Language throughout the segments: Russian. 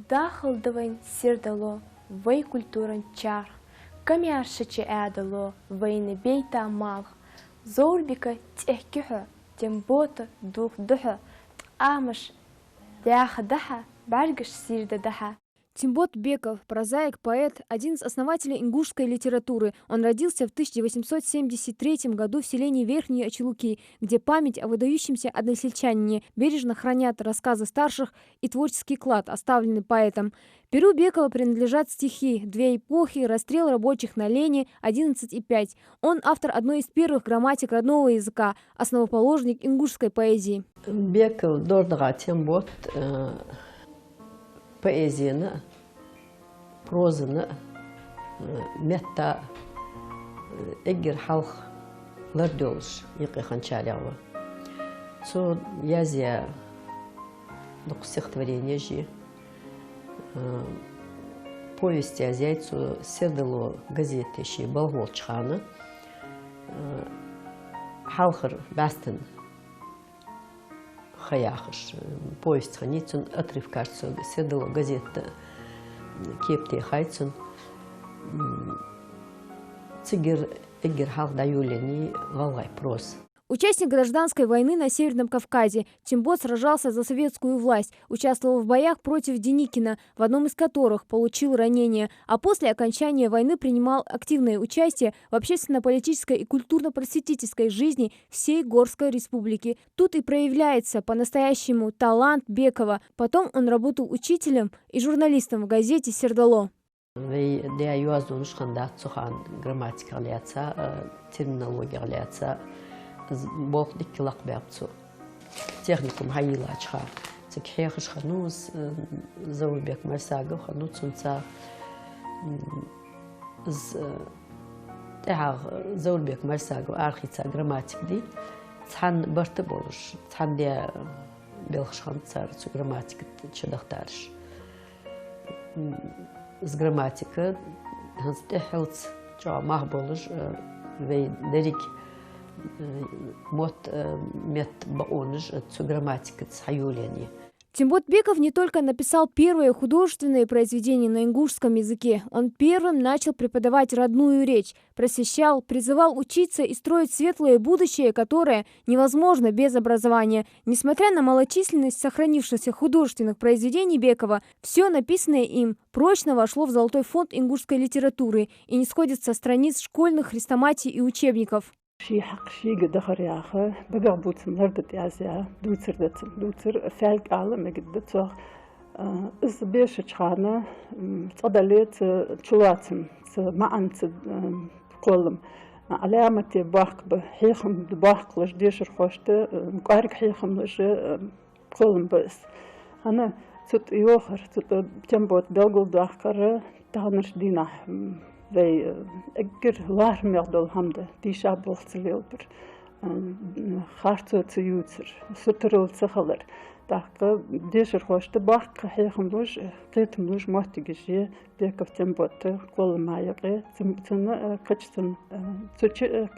Дахылдывайн сирдало, вай культуран чар. Камяршичи әдало, вайны бейта мал. Зорбика техкюху, тембота дух духу. Амыш дяха даха, баргаш сирда даха. Тимбот Беков, прозаик, поэт, один из основателей ингушской литературы. Он родился в 1873 году в селении Верхние Очелуки, где память о выдающемся односельчанине бережно хранят рассказы старших и творческий клад, оставленный поэтом. Перу Бекова принадлежат стихи «Две эпохи», «Расстрел рабочих на Лене», «11,5». Он автор одной из первых грамматик родного языка, основоположник ингушской поэзии. Беков дордага Тимбот поэзияны, прозаны, метта эгер халх лардолш якыхан чалявы. Со язия дух стихотворения жи. Повести азияйцу сердало газеты ши болгол чханы. Халхыр бастын хаяхыш повесть ханицун отрывкарцу седало газета кепте хайцун цигер эгер халк даюлени валгай прос. Участник гражданской войны на Северном Кавказе, Тимбот сражался за советскую власть, участвовал в боях против Деникина, в одном из которых получил ранение, а после окончания войны принимал активное участие в общественно-политической и культурно-просветительской жизни всей Горской республики. Тут и проявляется по-настоящему талант Бекова. Потом он работал учителем и журналистом в газете «Сердало». Бог дикилак бябцу. Техникум хаила ачха. Цикхехш ханус заубек масагов хануцунца тях заубек масагов архица грамматик ди. Цхан барты болуш. Цхан де белхшхан цар цу грамматик чадахтарш. С грамматика ханс техелц ча мах болуш вей дерик мот мет баоныш цу грамматика цхаюлени. Тимбот Беков не только написал первые художественные произведения на ингушском языке, он первым начал преподавать родную речь, просвещал, призывал учиться и строить светлое будущее, которое невозможно без образования. Несмотря на малочисленность сохранившихся художественных произведений Бекова, все написанное им прочно вошло в золотой фонд ингушской литературы и не сходит со страниц школьных хрестоматий и учебников. شي حق شي قد آخر يا أخي بقى بوتسم نردت يازيا دوتر دتسم دوتر فعلك عالم قد تسوق إز بيش تشخانة تصدلت تشواتم معن تقولم علامة باق بحيخم باق لش ديش الخوشت مقارك حيخم لش قولم بس أنا تت يوخر تت تنبوت بلغل داخر تهنش دينا Wij eker laar meerdol hamde die shaboltsel per hartse jutser sutrol tsakhler dakka desher hoşte bak hayxımlış qetmlış mahtigeje Bekov Tembot kolmayıqı tsını kaçtın tsıçı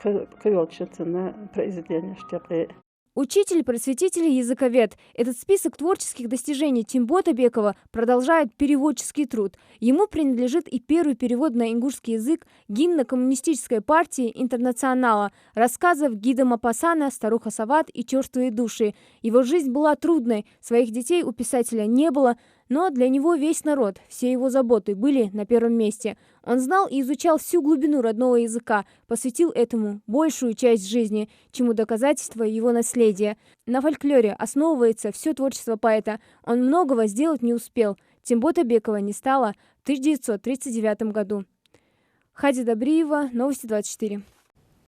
kıyolçısını президент штепе. Учитель, просветитель и языковед. Этот список творческих достижений Тимбота Бекова продолжает переводческий труд. Ему принадлежит и первый перевод на ингушский язык гимна коммунистической партии «Интернационала», рассказов Гида Мапасана «Старуха Сават» и «Черствые души». Его жизнь была трудной, своих детей у писателя не было, но для него весь народ, все его заботы были на первом месте. Он знал и изучал всю глубину родного языка, посвятил этому большую часть жизни, чему доказательство его наследия. На фольклоре основывается все творчество поэта. Он многого сделать не успел. Тимбота Бекова не стало в 1939 году. Хади Добриева, Новости 24.